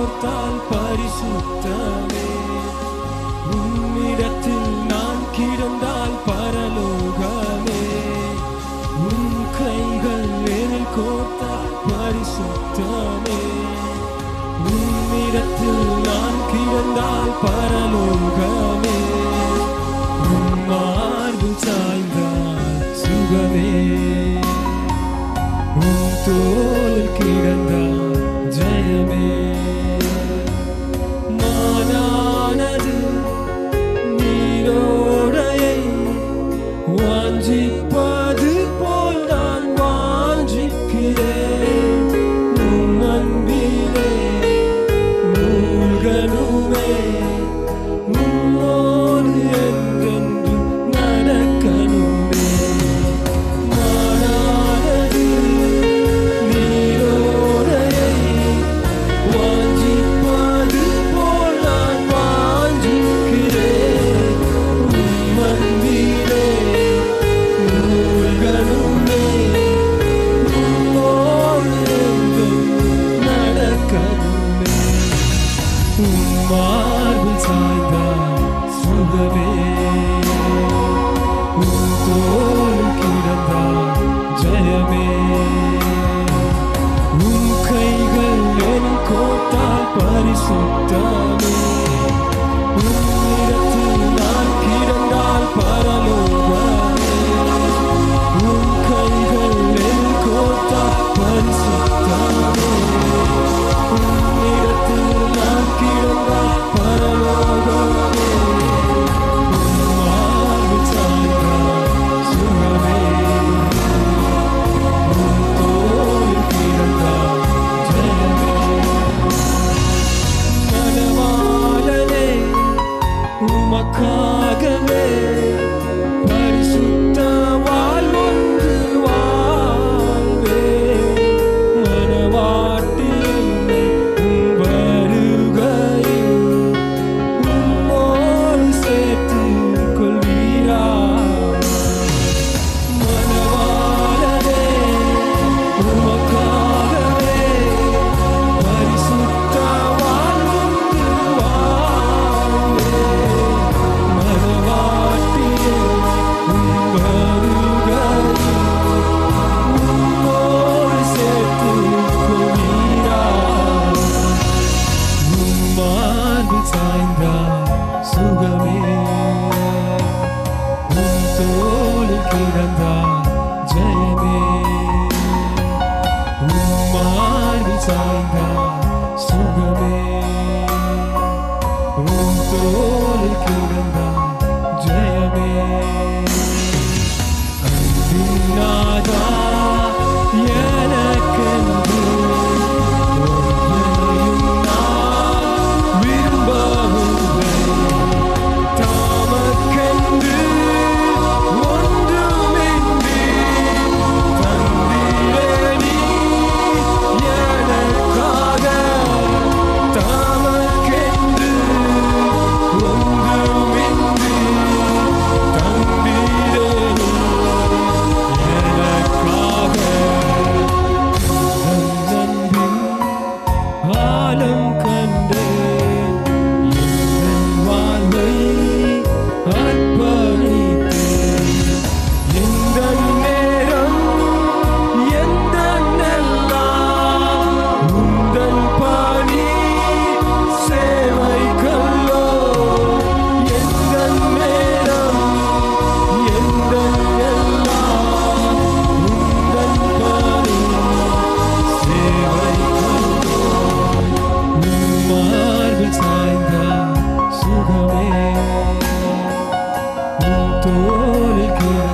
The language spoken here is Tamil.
கோர்த்தால் பரிசுத்தமே. உம்மிடத்தில் நான் கிடந்தால் பரலோகமே. உன் கைகள் எனில் கோர்த்தால் பரிசுத்தமே. உம்மிடத்தில் நான் கிடந்தால் பரலோகமே. உன் மார்பில் சாய்ந்தால் சுகமே. உன் தோளில் கிடந்தால் ஜெயமே. மானானது நீரோடையை வாஞ்சிப்பது போல் நான் வாஞ்சிக்கிறேன். உம் அன்பிலே மூழ்கணுமே. உம்மோடு என்றென்றும் நடக்கணுமே. மானானது நீரோடையை வாஞ்சிப்பது போல் நான் வாஞ்சிக்கிறேன். உம் அன்பிலே மூழ்கணுமே. உம்மோடு என்றென்றும் நடக்கணுமே. உம் மார்பில் சாய்ந்தால் சுகமே. உம் தோளில் கிடந்தால் ஜெயமே. உம் கைகள் என் கோர்த்தால் பரிசுத்தமே. உம்மிடத்தில் நான் கிடந்தால் பரலோகமே. உம் கைகள் என் கோர்த்தால் பரிசுத்தமே. உம்மிடத்தில் நான் கிடந்தால் பரலோகமே. உம் மார்பில் சாய்ந்தால் சுகமே. உம் தோளில் கிடந்தால் ஜெயமே. மணவாளனே உமக்காகவே பரிசுத்த வாழ்வொன்று வாழ்வேன். மணவாட்டி என்னை உம் வருகையில் உம்மோடு சேர்த்துக் கொள்வீரா. மணவாளனே உமக்காகவே பரிசுத்த வாழ்வொன்று வாழ்வேன். மணவாட்டி என்னை உம் வருகையில் உம்மோடு சேர்த்துக் கொள்வீரா. உம் மார்பில் சாய்ந்தால் சுகமே. உம் தோளில் கிடந்தால் ஜெயமே. உம் மார்பில் சாய்ந்தால் சுகமே. உம் தோளில் கிடந்தால் ஜெயமே. அன்பின் நாதா எனக்கென்று ஒன்றையும் நான் விரும்பவில்லை. தமக்கென்று ஒன்றுமின்றி தந்தீரே நீர் எனக்காக. தமக்கென்று ஒன்றுமின்றி தந்தீரே நீர் எனக்காக. உந்தன் அன்பின் ஆழம் கண்டேன். எந்தன் வாழ்வை அர்ப்பணித்தேன். எந்தன் நேரம் எந்தன் எல்லாம் உந்தன் பணி சேவைக்கல்லோ. எந்தன் நேரம் எந்தன் எல்லாம் உந்தன் பணி சேவைக்கல்லோ. உம் மார்பில் சாய்ந்தால் சுகமே. உம் தோளில் கிடந்தால்